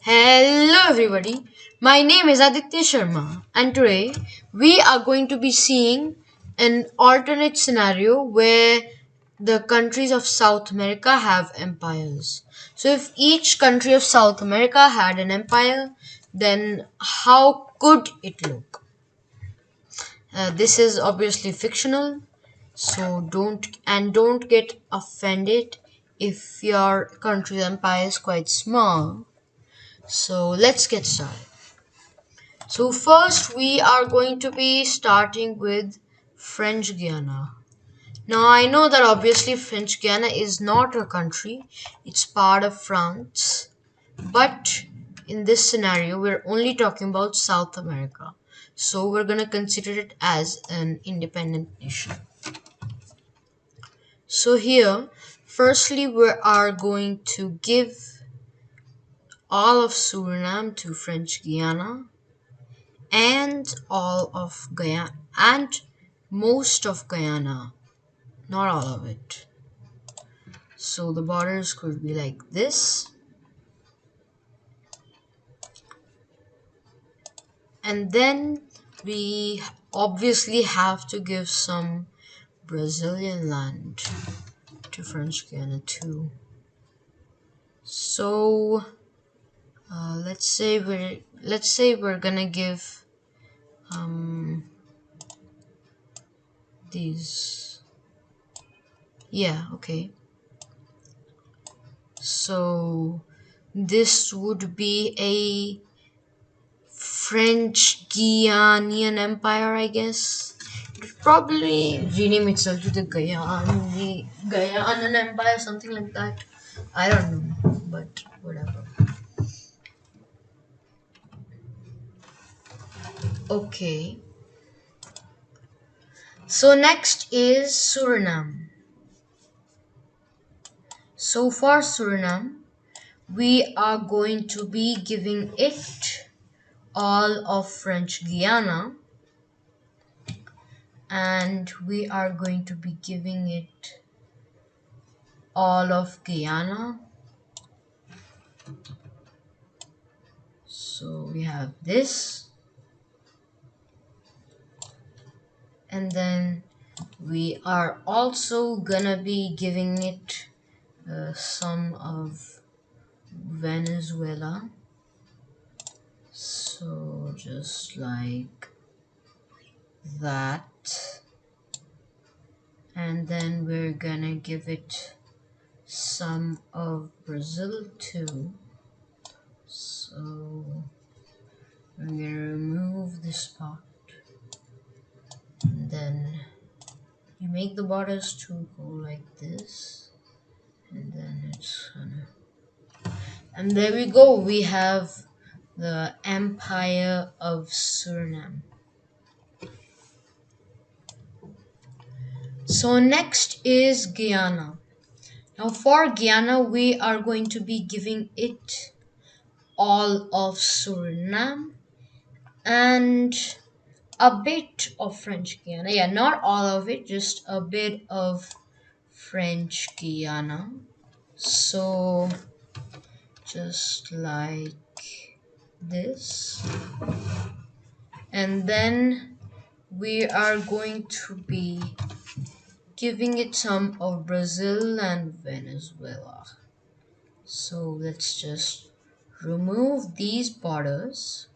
Hello everybody, my name is Aditya Sharma and today we are going to be seeing an alternate scenario where the countries of South America have empires. So if each country of South America had an empire, then how could it look? This is obviously fictional, so don't get offended if your country's empire is quite small. So let's get started. So first we are going to be starting with French Guiana. Now I know that obviously French Guiana is not a country, it's part of France. But in this scenario we're only talking about South America. So we're going to consider it as an independent nation. So here, firstly we are going to give all of Suriname to French Guiana and all of Guyana and most of Guyana, not all of it. So the borders could be like this, and then we obviously have to give some Brazilian land to French Guiana too. So let's say we're gonna give these. Yeah, okay. So this would be a French Guianan Empire, I guess. It would probably rename itself to the Guianan Empire, something like that. I don't know, but whatever. Okay. So next is Suriname. So for Suriname, we are going to be giving it all of French Guiana, and we are going to be giving it all of Guyana. So we have this, and then we are also gonna be giving it some of Venezuela. So just like that, and then we're gonna give it some of Brazil too. So I'm gonna remove this part, and then you make the borders to go like this, and then it's gonna, and there we go, we have the Empire of Suriname. So next is Guyana. Now for Guyana we are going to be giving it all of Suriname and a bit of French Guiana. Yeah, not all of it, just a bit of French Guiana. So just like this, and then we are going to be giving it some of Brazil and Venezuela. So let's just remove these borders.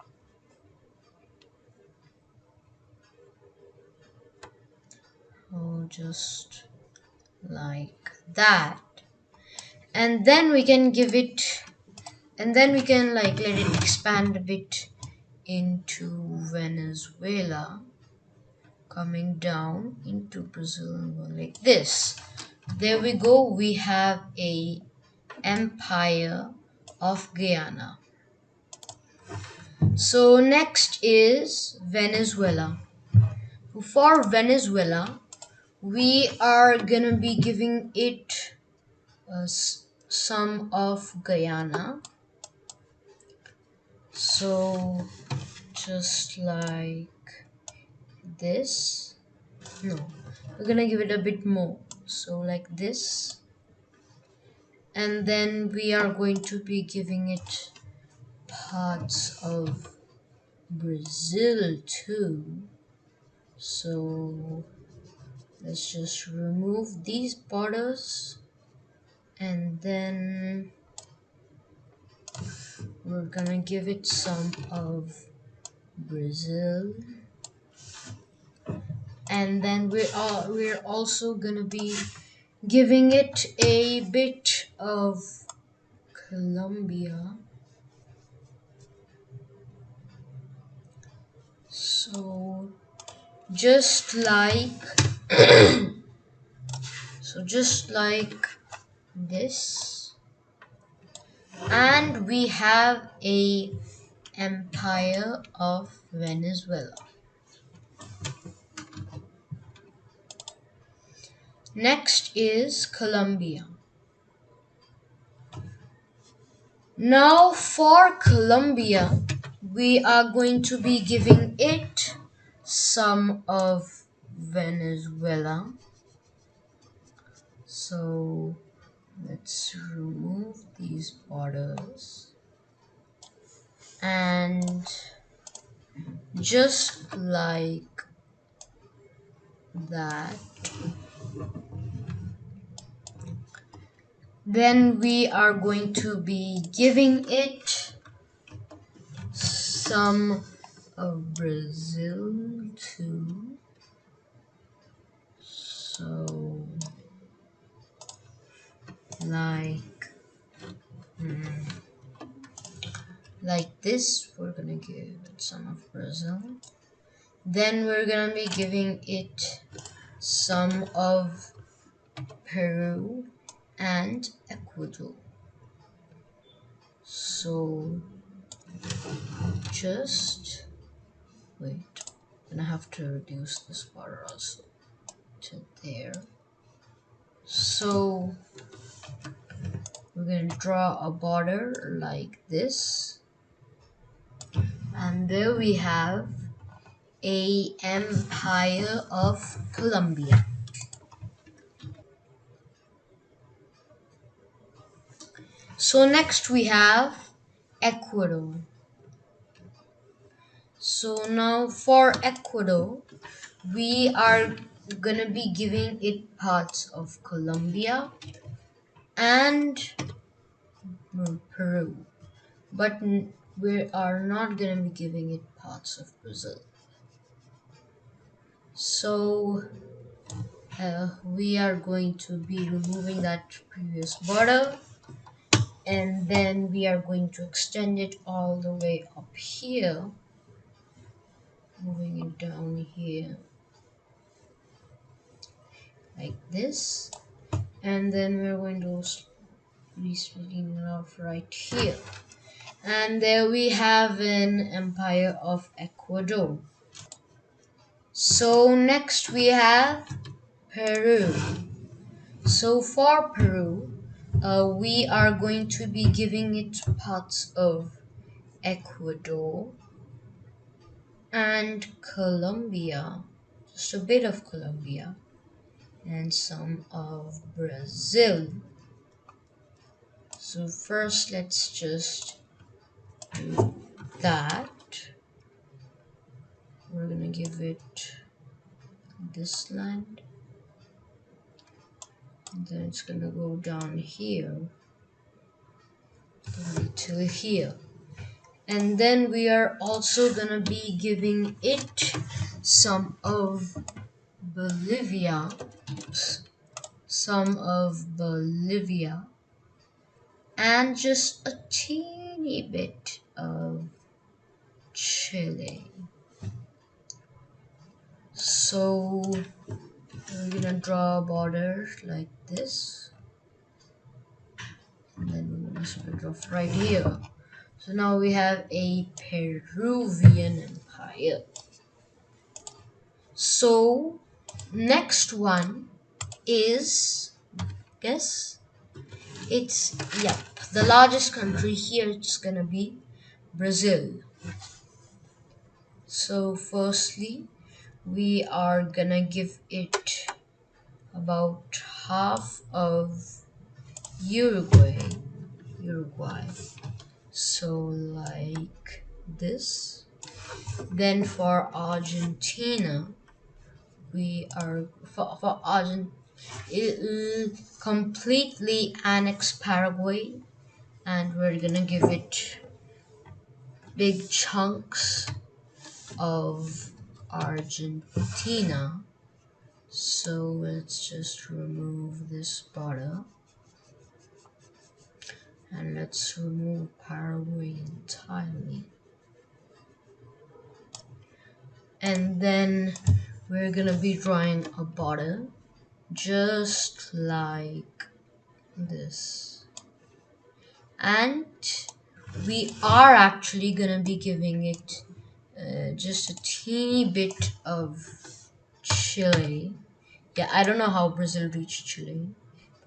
Oh, just like that, and then we can give it, and then we can like let it expand a bit into Venezuela, coming down into Brazil and going like this. There we go, we have a empire of Guyana. So next is Venezuela. For Venezuela, we are gonna be giving it some of Guyana. So just like this. No, we're gonna give it a bit more. So like this, and then we are going to be giving it parts of Brazil too. So let's just remove these borders, and then we're gonna give it some of Brazil, and then we're also gonna be giving it a bit of Colombia. So just like just like this, and we have a empire of Venezuela. Next is Colombia. Now for Colombia, we are going to be giving it some of Venezuela. So let's remove these borders, and just like that, then we are going to be giving it some of Brazil too. So like this, we're gonna give it some of Brazil. Then we're gonna be giving it some of Peru and Ecuador. So just wait, I'm gonna have to reduce this border also to there. So we're going to draw a border like this, and there we have a empire of Colombia. So next we have Ecuador. So now for Ecuador, we are gonna be giving it parts of Colombia and Peru, but we are not gonna be giving it parts of Brazil. So we are going to be removing that previous border, and then we are going to extend it all the way up here, moving it down here like this, and then we're going to be splitting it off right here, and there we have an empire of Ecuador. So next we have Peru. So for Peru, we are going to be giving it parts of Ecuador and Colombia, just a bit of Colombia, and some of Brazil. So first let's just do that. We're gonna give it this land, and then it's gonna go down here till here. And then we are also gonna be giving it some of Bolivia, and just a teeny bit of Chile. So we're gonna draw a border like this, and then we're gonna split off right here. So now we have a Peruvian empire. So next one is, guess, it's, the largest country here, it's gonna be Brazil. So firstly, we are gonna give it about half of Uruguay. So like this. Then for Argentina, we are for Argentina, it will completely annex Paraguay, and we're gonna give it big chunks of Argentina. So let's just remove this border, and let's remove Paraguay entirely. And then we're gonna be drawing a border just like this, and we are actually gonna be giving it just a teeny bit of Chile. Yeah, I don't know how Brazil reached Chile,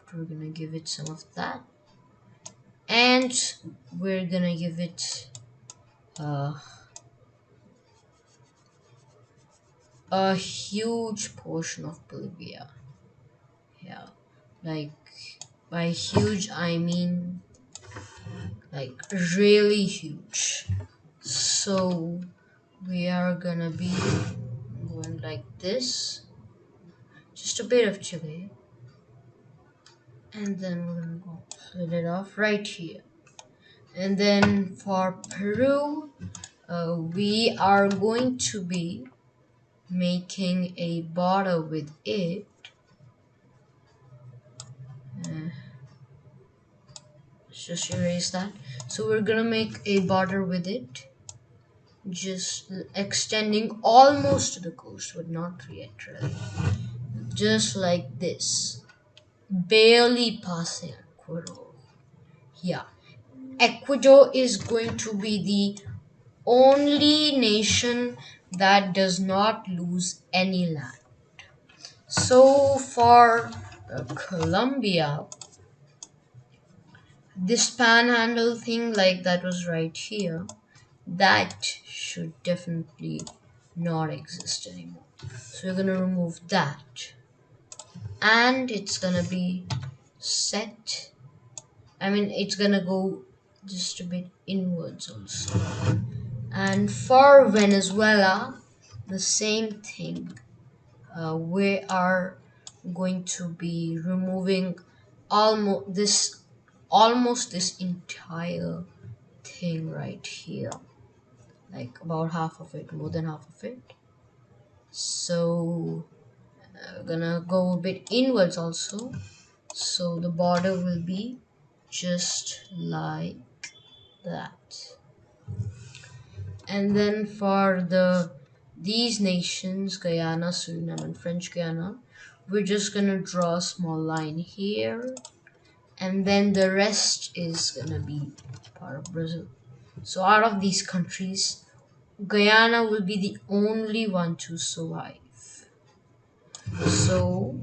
but we're gonna give it some of that, and we're gonna give it uh, a huge portion of Bolivia. Yeah, like by huge I mean like really huge. So we are gonna be going like this, just a bit of Chile, and then we're gonna go split it off right here. And then for Peru, we are going to be making a border with it. Let's just erase that. So we're gonna make a border with it, just extending almost to the coast, but not yet really. Just like this, barely passing Ecuador. Yeah, Ecuador is going to be the only nation that does not lose any land. So for Colombia, this panhandle thing like that was right here, that should definitely not exist anymore. So we're gonna remove that, and it's gonna be set. I mean, it's gonna go just a bit inwards also. And for Venezuela, the same thing. We are going to be removing almost this entire thing right here, like about half of it, more than half of it. So we're gonna go a bit inwards also, so the border will be just like that. And then for these nations, Guyana, Suriname, and French Guyana, we're just gonna draw a small line here, and then the rest is gonna be part of Brazil. So out of these countries, Guyana will be the only one to survive. So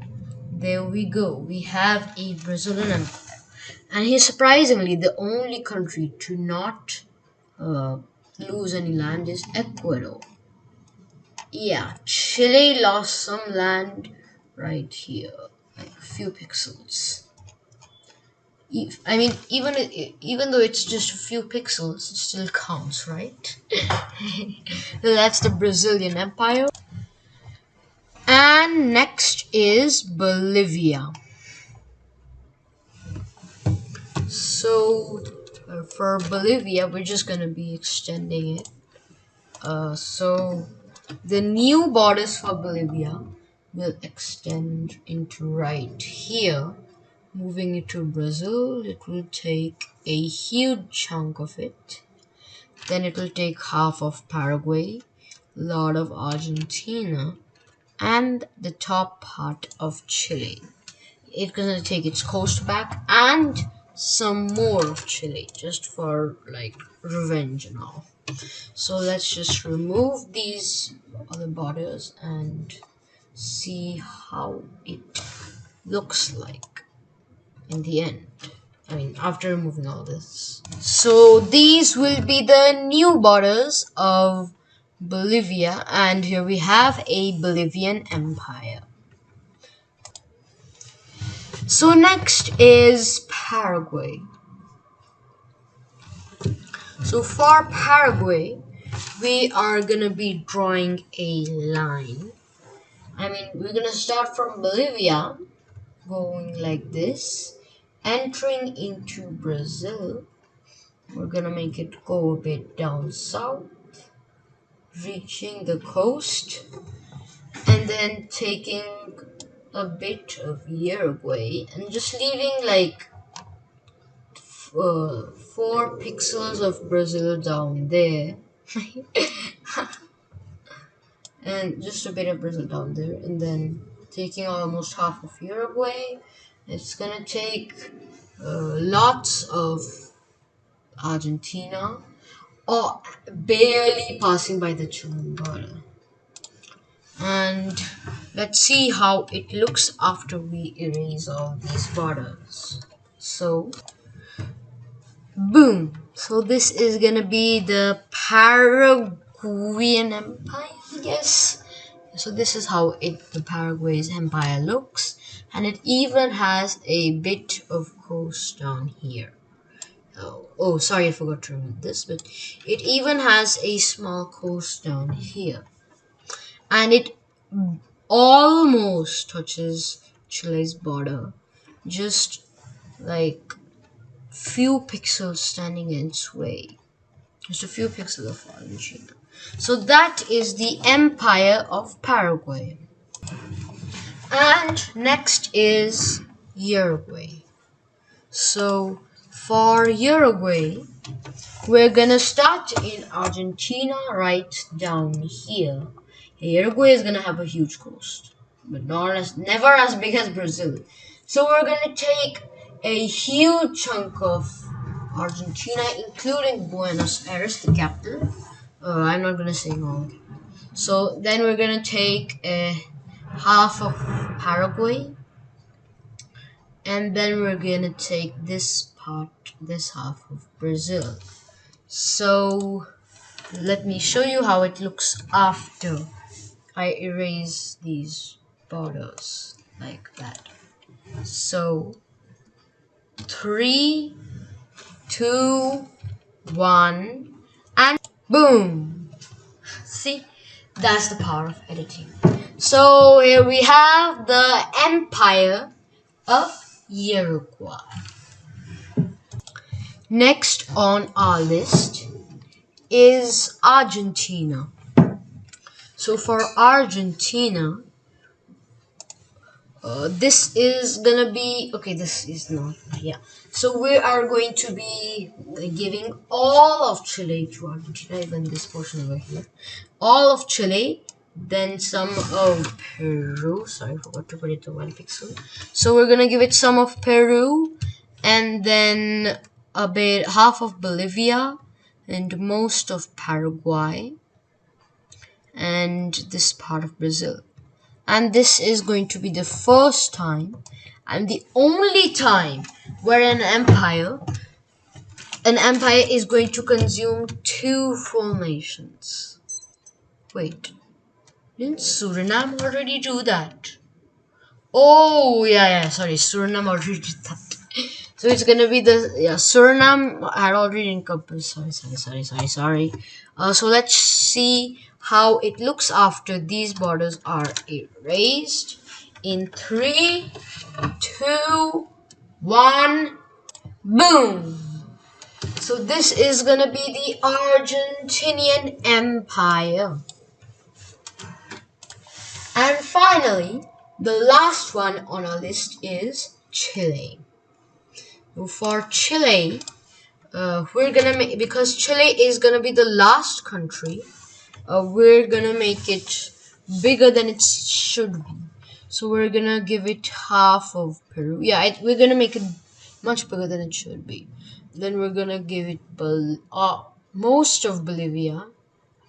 there we go. We have a Brazilian empire, and he's surprisingly the only country to not lose any land is Ecuador. Yeah, Chile lost some land right here, like a few pixels. I mean, even though it's just a few pixels, it still counts, right? That's the Brazilian Empire. And next is Bolivia. So for Bolivia, we're just gonna be extending it. So the new borders for Bolivia will extend into right here. Moving it to Brazil, it will take a huge chunk of it. Then it will take half of Paraguay, a lot of Argentina, and the top part of Chile. It's gonna take its coast back and some more of Chile, just for like revenge and all. So let's just remove these other borders and see how it looks like in the end. I mean, after removing all this. So these will be the new borders of Bolivia, and here we have a Bolivian empire. So next is Paraguay. So for Paraguay, we are gonna be drawing a line. I mean, we're gonna start from Bolivia, going like this, entering into Brazil. We're gonna make it go a bit down south, reaching the coast, and then taking a bit of Uruguay and just leaving like 4 pixels of Brazil down there. And just a bit of Brazil down there, and then taking almost half of Uruguay. It's gonna take lots of Argentina, or barely passing by the Chilean border. And let's see how it looks after we erase all these borders. So, boom. So this is gonna be the Paraguayan Empire, I guess. So this is how the Paraguay's empire looks, and it even has a bit of coast down here. Oh, sorry, I forgot to remove this, but it even has a small coast down here, and it almost touches Chile's border, just like few pixels standing in its way, just a few pixels of Argentina. So that is the Empire of Paraguay. And next is Uruguay. So for Uruguay, we're gonna start in Argentina right down here. Uruguay is gonna have a huge coast, but never as big as Brazil. So we're gonna take a huge chunk of Argentina, including Buenos Aires, the capital. I'm not gonna say all. So then we're gonna take half of Paraguay, and then we're gonna take this half of Brazil. So let me show you how it looks after I erase these borders like that. So 3, 2, 1, and boom. See, that's the power of editing. So here we have the Empire of Uruguay. Next on our list is Argentina. So for Argentina, this is gonna be okay. This is not, yeah. So we are going to be giving all of Chile to Argentina, even this portion over here, all of Chile, then some of Peru. Sorry, I forgot to put it to 1 pixel. So we're gonna give it some of Peru, and then a bit half of Bolivia, and most of Paraguay, and this part of Brazil. And this is going to be the first time and the only time where an empire is going to consume 2 full nations. Wait, didn't Suriname already do that? Oh, yeah, sorry, Suriname already did that. So it's gonna be Suriname had already encompassed. Sorry. So let's see how it looks after these borders are erased. In 3, 2, 1, boom! So this is gonna be the Argentinian Empire. And finally, the last one on our list is Chile. For Chile, we're gonna make, because Chile is gonna be the last country, we're gonna make it bigger than it should be. So we're gonna give it half of Peru. Yeah, we're gonna make it much bigger than it should be. Then we're gonna give it most of Bolivia,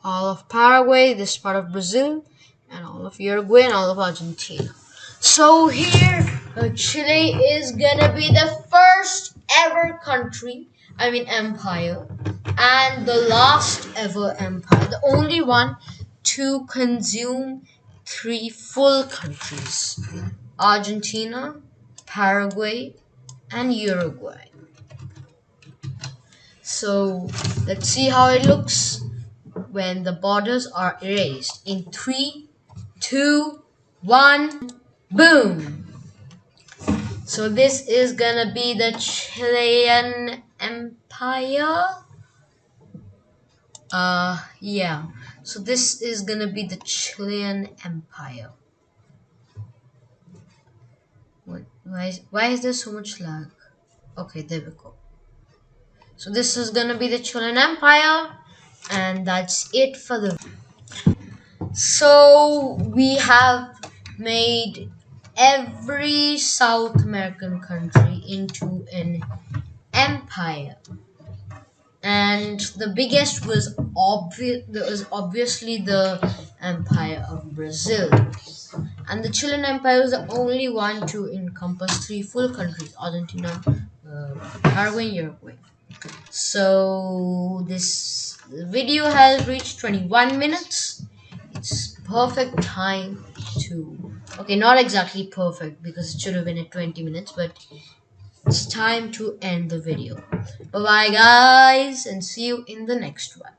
all of Paraguay, this part of Brazil, and all of Uruguay and all of Argentina. So here, Chile is gonna be the first ever empire, and the last ever empire, the only one to consume 3 full countries: Argentina, Paraguay, and Uruguay. So let's see how it looks. when the borders are erased. In 3, 2, 1, boom! So this is gonna be the Chilean Empire. Yeah. So this is gonna be the Chilean Empire. Why is there so much lag? Okay, there we go. So this is gonna be the Chilean Empire, and that's it for the. So we have made every South American country into an empire, and the biggest was obviously the Empire of Brazil, and the Chilean Empire was the only one to encompass 3 full countries: Argentina, Paraguay, and Uruguay. So this video has reached 21 minutes. It's perfect time to, okay, not exactly perfect because it should have been at 20 minutes, but it's time to end the video. Bye bye guys, and see you in the next one.